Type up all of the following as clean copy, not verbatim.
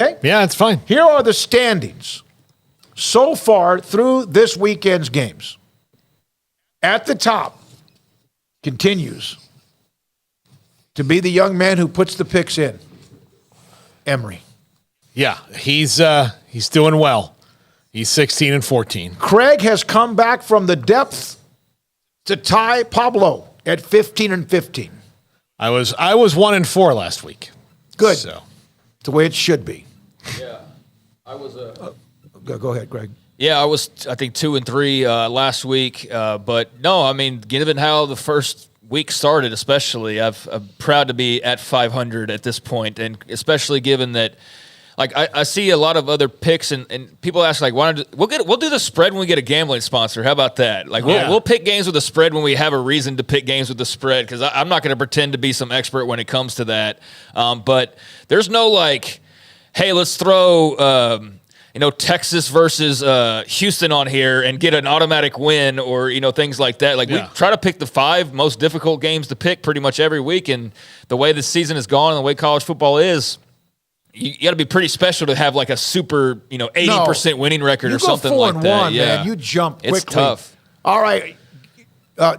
Okay? Yeah, it's fine. Here are the standings so far through this weekend's games. At the top continues to be the young man who puts the picks in, Emory. Yeah, he's doing well. He's 16-14. Craig has come back from the depths to tie Pablo at 15-15. I was 1-4 last week. Good. So It's the way it should be. Yeah, I was Go ahead, Greg. Yeah, I was, I think, 2-3 last week. But no, I mean, given how the first week started, especially, I'm proud to be at 500 at this point, and especially given that, like, I see a lot of other picks, and people ask, like, why don't we'll do the spread when we get a gambling sponsor. How about that? Like, we'll pick games with the spread when we have a reason to pick games with the spread, because I'm not going to pretend to be some expert when it comes to that. But there's no, like, hey, let's throw Texas versus Houston on here and get an automatic win, or, things like that. Like, we try to pick the 5 most difficult games to pick pretty much every week. And the way the season is gone and the way college football is, you got to be pretty special to have like a super, 80% winning record or something like that. 4-1, man. You jump quickly. It's tough. All right.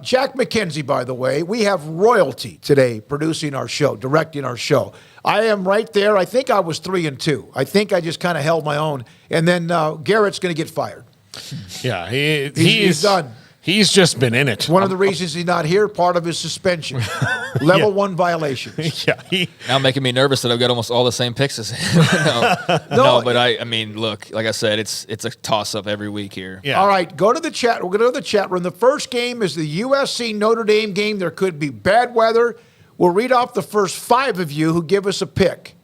Jack McKenzie, by the way, we have royalty today producing our show, directing our show. I am right there. I think I was 3-2. I think I just kind of held my own. And then Garrett's going to get fired. Yeah, he's done. He's just been in it. One of the reasons he's not here, part of his suspension. Level 1 violation. Yeah. Now making me nervous that I've got almost all the same picks as him. No, but I mean, look, like I said, it's a toss-up every week here. Yeah. All right, go to the chat. We're going to go to the chat room. The first game is the USC Notre Dame game. There could be bad weather. We'll read off the first 5 of you who give us a pick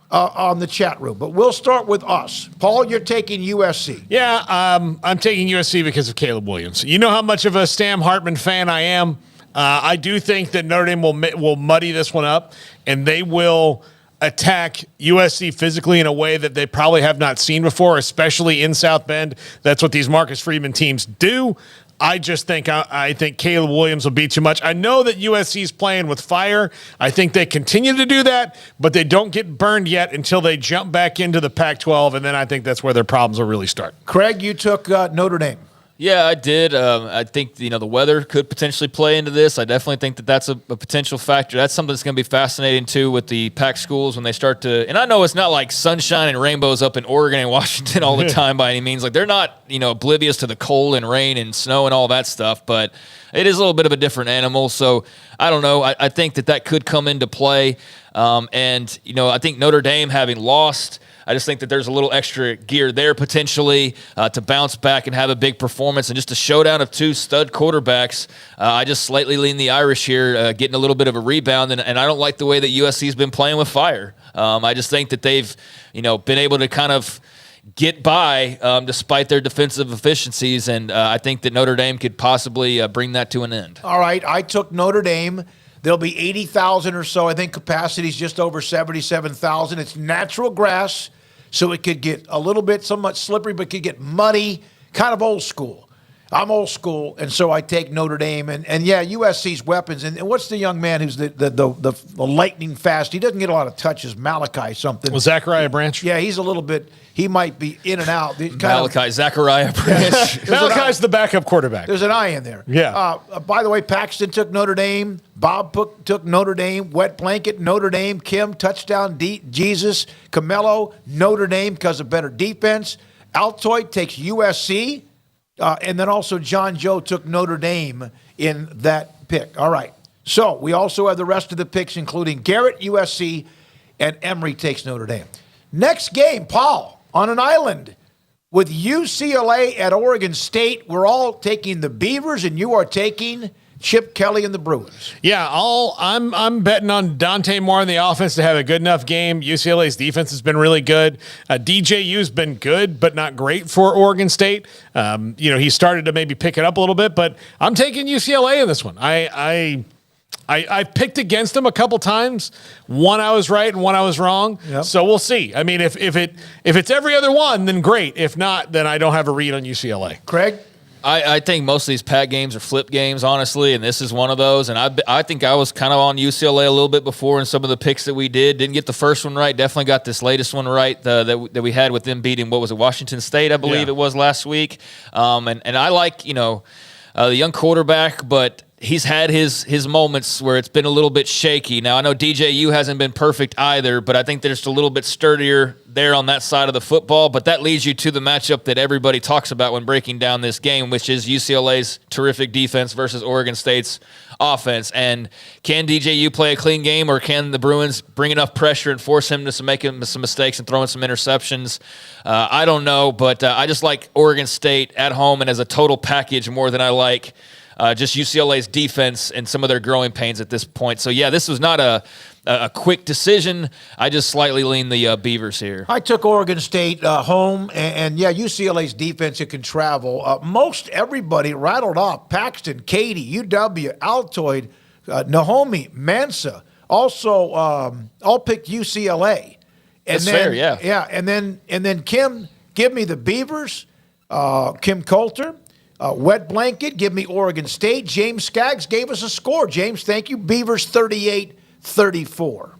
on the chat room. But we'll start with us. Paul, you're taking USC. Yeah, I'm taking USC because of Caleb Williams. You know how much of a Sam Hartman fan I am. I do think that Notre Dame will muddy this one up, and they will attack USC physically in a way that they probably have not seen before, especially in South Bend. That's what these Marcus Freeman teams do. I just think I think Caleb Williams will be too much. I know that USC's playing with fire. I think they continue to do that, but they don't get burned yet until they jump back into the Pac-12, and then I think that's where their problems will really start. Craig, you took Notre Dame. Yeah, I did. I think, the weather could potentially play into this. I definitely think that that's a potential factor. That's something that's going to be fascinating, too, with the Pac schools when they start to – and I know it's not like sunshine and rainbows up in Oregon and Washington all the time by any means. Like, they're not, oblivious to the cold and rain and snow and all that stuff, but it is a little bit of a different animal. So, I don't know. I think that could come into play. And, I think Notre Dame having lost – I just think that there's a little extra gear there potentially to bounce back and have a big performance. And just a showdown of 2 stud quarterbacks, I just slightly lean the Irish here, getting a little bit of a rebound. And I don't like the way that USC's been playing with fire. I just think that they've, been able to kind of get by despite their defensive efficiencies. And I think that Notre Dame could possibly bring that to an end. All right, I took Notre Dame. There'll be 80,000 or so. I think capacity is just over 77,000. It's natural grass, so it could get a little bit somewhat slippery, but could get muddy, kind of old school. I'm old school, and so I take Notre Dame. And yeah, USC's weapons. And what's the young man who's the lightning fast? He doesn't get a lot of touches. Malachi something. Well, Zachariah Branch? Yeah, he's a little bit – he might be in and out. Zachariah Branch. Malachi's the backup quarterback. There's an eye in there. Yeah. By the way, Paxton took Notre Dame. Bob took Notre Dame. Wet Blanket, Notre Dame. Kim, touchdown, Jesus. Camelo, Notre Dame because of better defense. Altoid takes USC. And then also John Joe took Notre Dame in that pick. All right. So we also have the rest of the picks, including Garrett, USC, and Emory takes Notre Dame. Next game, Paul, on an island with UCLA at Oregon State. We're all taking the Beavers, and you are taking Chip Kelly and the Bruins. Yeah, I'm betting on Dante Moore in the offense to have a good enough game. UCLA's defense has been really good. DJU's been good, but not great for Oregon State. He started to maybe pick it up a little bit, but I'm taking UCLA in this one. I picked against them a couple times. One I was right and one I was wrong. Yep. So we'll see. I mean, if it's every other one, then great. If not, then I don't have a read on UCLA. Craig? I think most of these pack games are flip games, honestly, and this is one of those. And I think I was kind of on UCLA a little bit before in some of the picks that we did. Didn't get the first one right. Definitely got this latest one right that we had with them beating, what was it, Washington State, I believe it was last week. And I like, the young quarterback, but he's had his moments where it's been a little bit shaky. Now, I know DJU hasn't been perfect either, but I think they're just a little bit sturdier there on that side of the football. But that leads you to the matchup that everybody talks about when breaking down this game, which is UCLA's terrific defense versus Oregon State's offense. And can DJU play a clean game, or can the Bruins bring enough pressure and force him to make some mistakes and throwing some interceptions? I don't know, but I just like Oregon State at home and as a total package more than I like just UCLA's defense and some of their growing pains at this point. So, yeah, this was not a quick decision. I just slightly lean the Beavers here. I took Oregon State home, and UCLA's defense, it can travel. Most everybody rattled off: Paxton, Katy, UW, Altoid, Nahomi, Mansa. Also, all picked UCLA. And That's fair, yeah. Yeah, and then Kim, give me the Beavers, Kim Coulter. Wet Blanket, give me Oregon State. James Skaggs gave us a score. James, thank you. Beavers 38-34.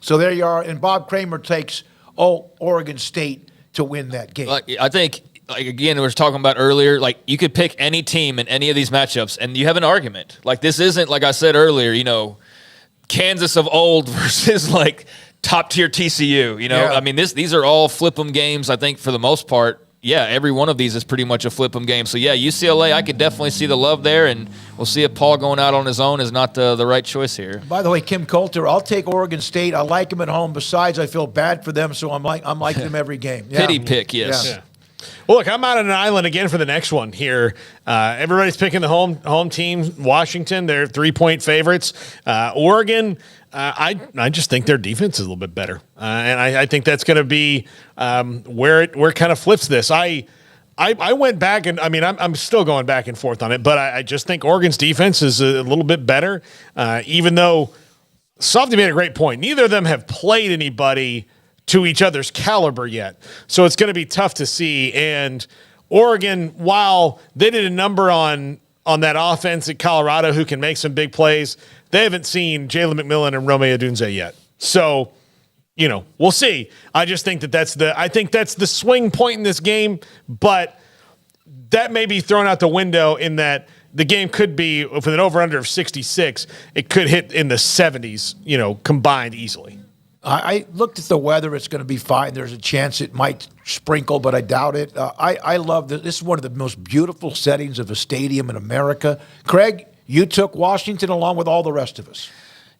So there you are. And Bob Kramer takes Oregon State to win that game. I think, again, we were talking about earlier, you could pick any team in any of these matchups, and you have an argument. This isn't, like I said earlier, Kansas of old versus, top-tier TCU. Yeah. I mean, these are all flip 'em games, I think, for the most part. Yeah, every one of these is pretty much a flip 'em game. So, yeah, UCLA, I could definitely see the love there, and we'll see if Paul going out on his own is not the right choice here. By the way, Kim Coulter, I'll take Oregon State. I like them at home. Besides, I feel bad for them, so I'm like them every game. Yeah. Pity pick, yes. Yeah. Well, look, I'm out on an island again for the next one here. Everybody's picking the home team, Washington. They're 3-point favorites. Oregon, I just think their defense is a little bit better, and I think that's going to be where it kind of flips this. I went back, and I'm still going back and forth on it, but I just think Oregon's defense is a little bit better, even though Softy made a great point. Neither of them have played anybody to each other's caliber yet. So it's going to be tough to see. And Oregon, while they did a number on that offense at Colorado who can make some big plays, they haven't seen Jalen McMillan and Rome Odunze yet. So, we'll see. I just think that's the swing point in this game, but that may be thrown out the window in that the game could be, with an over-under of 66, it could hit in the 70s, combined easily. I looked at the weather. It's going to be fine. There's a chance it might sprinkle, but I doubt it. I love this. This is one of the most beautiful settings of a stadium in America. Craig, you took Washington along with all the rest of us.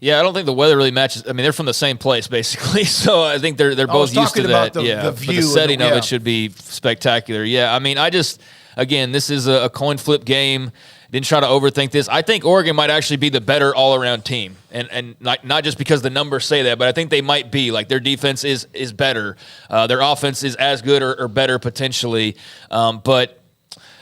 Yeah, I don't think the weather really matches. I mean, they're from the same place, basically. So I think they're both used to that. The view. But the setting of it should be spectacular. Yeah, I mean, again, this is a coin flip game. Didn't try to overthink this. I think Oregon might actually be the better all-around team, and not just because the numbers say that, but I think they might be. Their defense is better. Their offense is as good or better potentially. But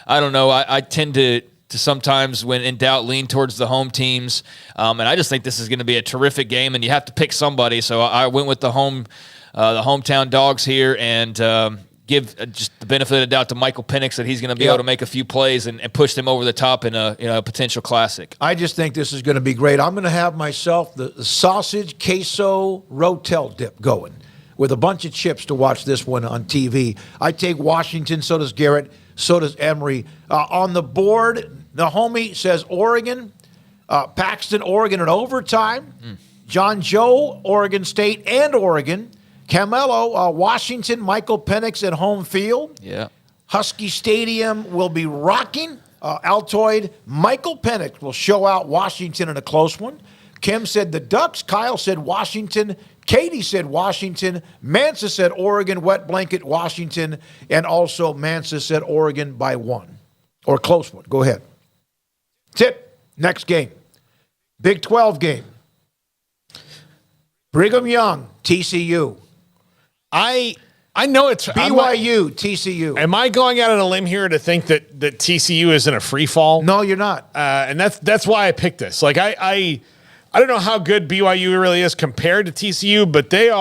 I don't know. I tend to sometimes, when in doubt, lean towards the home teams. And I just think this is going to be a terrific game, and you have to pick somebody. So I went with the hometown dogs here, and give just the benefit of the doubt to Michael Penix that he's going to be able to make a few plays and push them over the top in a potential classic. I just think this is going to be great. I'm going to have myself the sausage queso rotel dip going with a bunch of chips to watch this one on TV. I take Washington, so does Garrett, so does Emery. On the board, Nahomi says Oregon, Paxton, Oregon in overtime, John Joe, Oregon State and Oregon, Camelo, Washington, Michael Penix at home field. Yeah. Husky Stadium will be rocking. Altoid, Michael Penix will show out Washington in a close one. Kim said the Ducks. Kyle said Washington. Katie said Washington. Mansa said Oregon. Wet Blanket, Washington. And also Mansa said Oregon by 1. Or close one. Go ahead. Tip, next game. Big 12 game. Brigham Young, TCU. I know it's BYU, TCU. Am I going out on a limb here to think that TCU is in a free fall? No, you're not. And that's why I picked this. I don't know how good BYU really is compared to TCU, but they're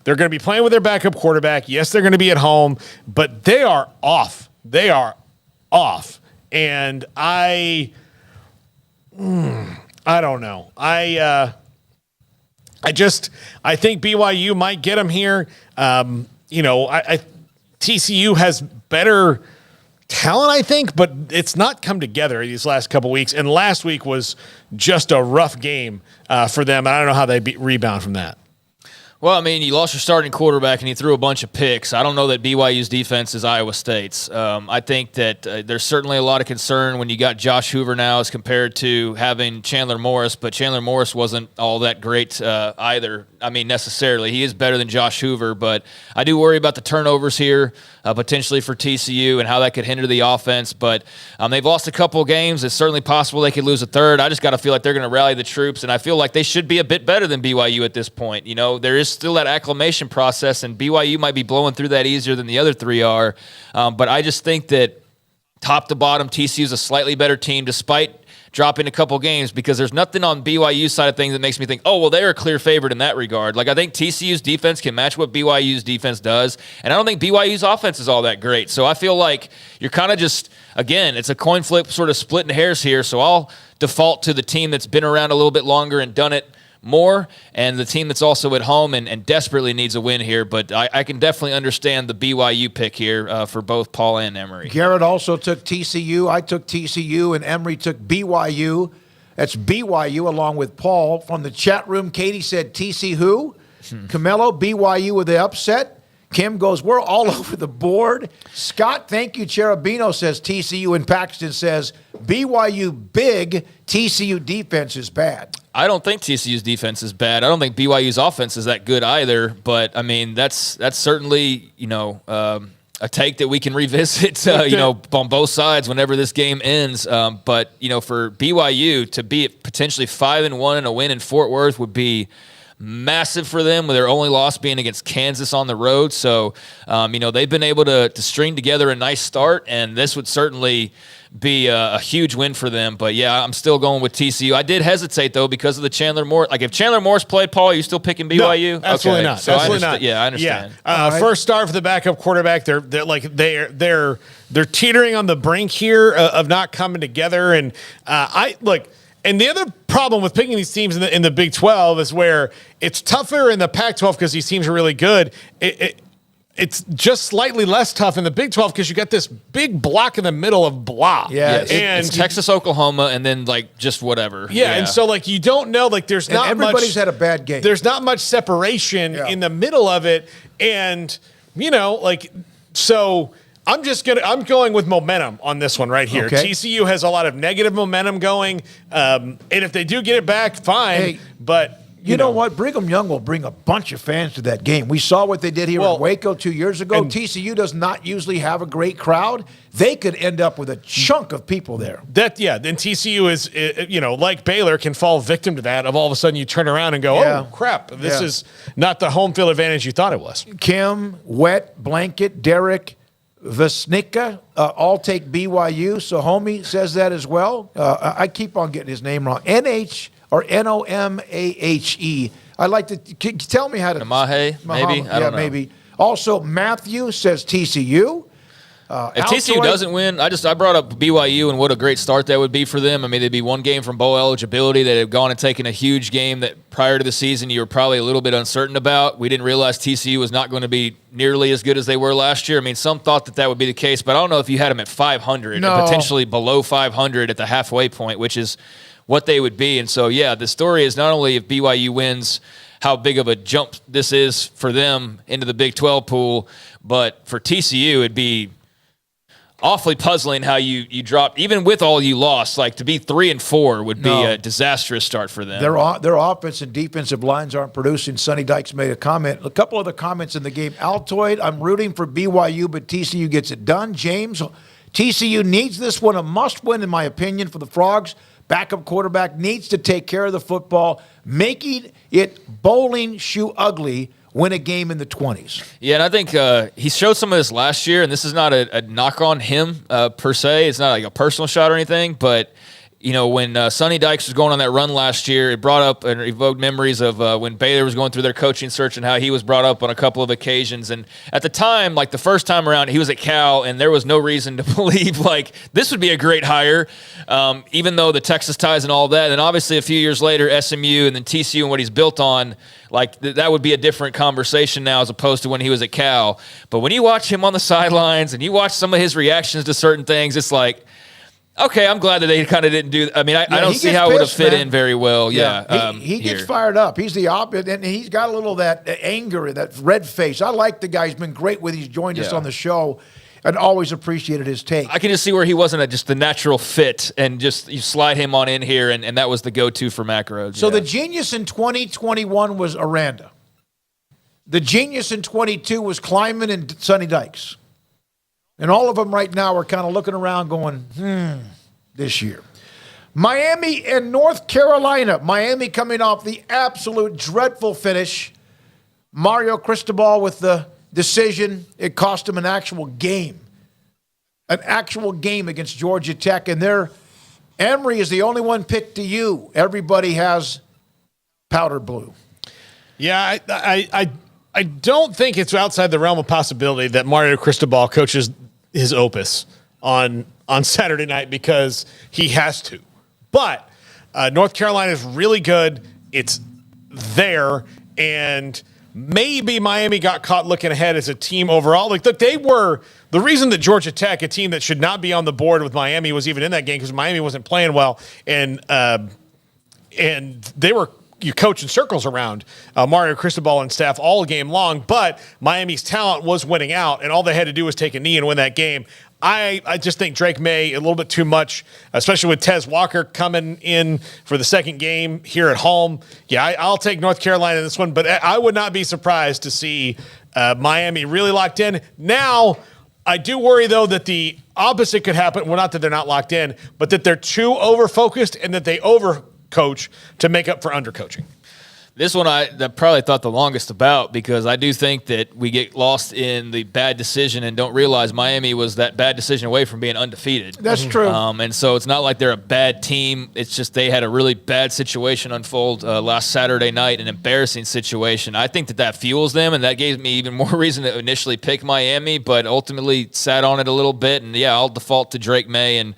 going to be playing with their backup quarterback. Yes, they're going to be at home, but they are off. They are off. And I don't know. I think BYU might get them here. TCU has better talent, I think, but it's not come together these last couple weeks. And last week was just a rough game for them. I don't know how they rebound from that. Well, I mean, you lost your starting quarterback and you threw a bunch of picks. I don't know that BYU's defense is Iowa State's. I think that there's certainly a lot of concern when you got Josh Hoover now as compared to having Chandler Morris, but Chandler Morris wasn't all that great either. I mean, necessarily. He is better than Josh Hoover, but I do worry about the turnovers here, potentially for TCU and how that could hinder the offense. But they've lost a couple of games. It's certainly possible they could lose a third. I just got to feel like they're going to rally the troops, and I feel like they should be a bit better than BYU at this point. You know, there is still that acclimation process, and BYU might be blowing through that easier than the other three are. But I just think that top to bottom, TCU is a slightly better team despite dropping a couple games, because there's nothing on BYU's side of things that makes me think, oh, well, they're a clear favorite in that regard. Like, I think TCU's defense can match what BYU's defense does, and I don't think BYU's offense is all that great. So I feel like you're kind of just, again, it's a coin flip, sort of splitting hairs here. So I'll default to the team that's been around a little bit longer and done it more, and the team that's also at home and desperately needs a win here. But I can definitely understand the BYU pick here for both Paul and Emery. Garrett also took TCU. I took TCU, and Emery took BYU. That's BYU along with Paul. From the chat room, Katie said TC who? Camelo, BYU with the upset. Kim goes, we're all over the board. Scott, thank you, Cherubino, says TCU, and Paxton says BYU big, TCU defense is bad. I don't think TCU's defense is bad. I don't think BYU's offense is that good either. But I mean, that's certainly a take that we can revisit. On both sides whenever this game ends. But for BYU to be at potentially 5-1 and a win in Fort Worth would be massive for them, with their only loss being against Kansas on the road. So they've been able to string together a nice start, and this would certainly be a huge win for them. But yeah, I'm still going with TCU. I did hesitate though because of the Chandler Morris. Like, if Chandler Morris played, Paul, are you still picking BYU? No, absolutely not. So absolutely not. Yeah, I understand. Yeah. Right. First start for the backup quarterback. They're teetering on the brink here of not coming together. And And the other problem with picking these teams in the Big 12 is where it's tougher in the Pac-12 because these teams are really good. It's just slightly less tough in the Big 12 because you got this big block in the middle of blah. Yeah, and it's Texas, Oklahoma, and then just whatever. Yeah, and so you don't know, there's not and everybody's had a bad game. There's not much separation in the middle of it, and so I'm going with momentum on this one right here. Okay. TCU has a lot of negative momentum going, and if they do get it back, fine. But you know what? Brigham Young will bring a bunch of fans to that game. We saw what they did here in Waco 2 years ago. TCU does not usually have a great crowd. They could end up with a chunk of people there. Then TCU is, like Baylor, can fall victim to that. Of all of a sudden you turn around and go, oh, crap, this is not the home field advantage you thought it was. Kim, Wet, Blanket, Derek, Vasnica, all take BYU. So Homie says that as well. I keep on getting his name wrong. NH or Nomahe. I like to tell me how to. Namahe, maybe. I don't know. Maybe. Also, Matthew says TCU. If TCU doesn't win, I brought up BYU and what a great start that would be for them. I mean, they'd be one game from bowl eligibility. They'd have gone and taken a huge game that prior to the season you were probably a little bit uncertain about. We didn't realize TCU was not going to be nearly as good as they were last year. I mean, some thought that would be the case, but I don't know if you had them at 500 and potentially below 500 at the halfway point, which is what they would be. And so, yeah, the story is not only if BYU wins, how big of a jump this is for them into the Big 12 pool, but for TCU, it'd be awfully puzzling how you dropped, even with all you lost. Like, to be 3-4 would be a disastrous start for them. Their offense and defensive lines aren't producing. Sonny Dykes made a comment. A couple other comments in the game. Altoid, I'm rooting for BYU, but TCU gets it done. James, TCU needs this one, a must-win in my opinion for the Frogs. Backup quarterback needs to take care of the football, making it bowling shoe ugly. Win a game in the 20s. Yeah, and I think he showed some of this last year, and this is not a knock on him per se. It's not like a personal shot or anything, but when Sonny Dykes was going on that run last year, it brought up and evoked memories of when Baylor was going through their coaching search and how he was brought up on a couple of occasions. And at the time, like the first time around, he was at Cal, and there was no reason to believe like this would be a great hire, even though the Texas ties and all that. And obviously, a few years later, SMU and then TCU and what he's built on, like that would be a different conversation now as opposed to when he was at Cal. But when you watch him on the sidelines and you watch some of his reactions to certain things, it's like, okay, I'm glad that they kind of didn't do. I mean, I don't see how it would have fit in very well. Yeah, he gets fired up. He's the opposite, and he's got a little of that anger, that red face. I like the guy. He's been great with. He's joined us on the show, and always appreciated his take. I can just see where he wasn't just the natural fit, and just you slide him on in here, and that was the go-to for Mack Rhodes. So the genius in 2021 was Aranda. The genius in 22 was Kleiman and Sonny Dykes. And all of them right now are kind of looking around going, this year. Miami and North Carolina. Miami coming off the absolute dreadful finish. Mario Cristobal with the decision. It cost him an actual game. An actual game against Georgia Tech. And Emory is the only one picked to you. Everybody has powder blue. Yeah, I don't think it's outside the realm of possibility that Mario Cristobal coaches his opus on Saturday night because he has to. But North Carolina is really good. It's there, and maybe Miami got caught looking ahead as a team overall. Like, look, they were the reason that Georgia Tech, a team that should not be on the board with Miami, was even in that game because Miami wasn't playing well, and they were coaching circles around Mario Cristobal and staff all game long, but Miami's talent was winning out, and all they had to do was take a knee and win that game. I just think Drake May a little bit too much, especially with Tez Walker coming in for the second game here at home. Yeah, I'll take North Carolina in this one, but I would not be surprised to see Miami really locked in. Now, I do worry, though, that the opposite could happen. Well, not that they're not locked in, but that they're too over-focused and that they overcoach to make up for undercoaching. This one I probably thought the longest about because I do think that we get lost in the bad decision and don't realize Miami was that bad decision away from being undefeated. That's true. And so it's not like they're a bad team. It's just they had a really bad situation unfold last Saturday night, an embarrassing situation. I think that fuels them, and that gave me even more reason to initially pick Miami, but ultimately sat on it a little bit. And, yeah, I'll default to Drake May and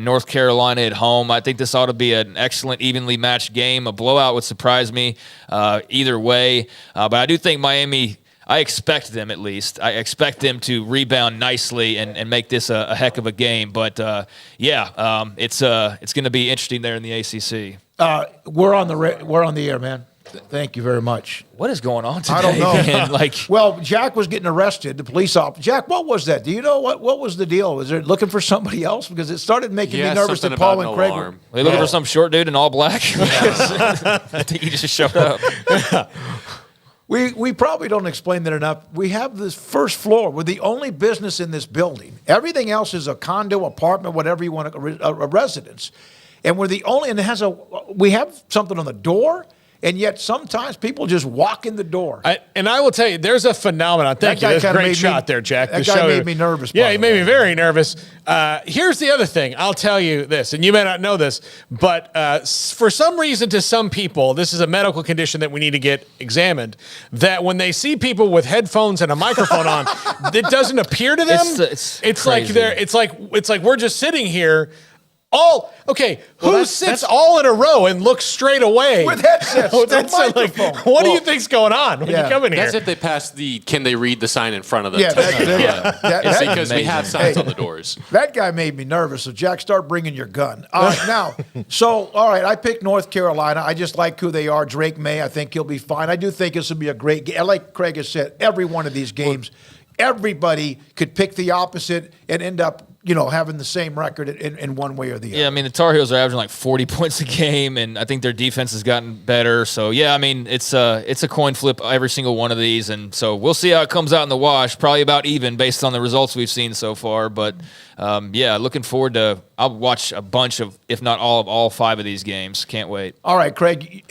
North Carolina at home. I think this ought to be an excellent, evenly matched game. A blowout would surprise me either way. But I do think Miami, I expect them at least. I expect them to rebound nicely and make this a heck of a game. But, it's going to be interesting there in the ACC. We're on the air, man. Thank you very much. What is going on today? I don't know. Man? Well, Jack was getting arrested, the police officer. Jack, what was that? Do you know what was the deal? Was it looking for somebody else? Because it started making me nervous that Paul and Craig were they looking for some short dude in all black? I think he just showed up. We probably don't explain that enough. We have this first floor. We're the only business in this building. Everything else is a condo, apartment, whatever you want, a residence. And we're the only, and we have something on the door. And yet sometimes people just walk in the door. I will tell you, there's a phenomenon. Thank you. That's a great shot there, Jack. That guy made me nervous. Yeah, he made me very nervous. Here's the other thing. I'll tell you this, and you may not know this, but for some reason to some people, this is a medical condition that we need to get examined, that when they see people with headphones and a microphone on, it doesn't appear to them. It's like we're just sitting here. Who sits all in a row and looks straight away? With headsets. What do you think's going on when you come in here? That's if they pass can they read the sign in front of them? It's because we have signs on the doors. That guy made me nervous. So, Jack, start bringing your gun. All right, I picked North Carolina. I just like who they are. Drake May, I think he'll be fine. I do think this will be a great game. Like Craig has said, every one of these games, everybody could pick the opposite and end up having the same record in one way or the other. Yeah, I mean, the Tar Heels are averaging like 40 points a game, and I think their defense has gotten better. So, yeah, I mean, it's a coin flip every single one of these, and so we'll see how it comes out in the wash. Probably about even based on the results we've seen so far. But, looking forward to – I'll watch a bunch of, if not all 5 of these games. Can't wait. All right, Craig,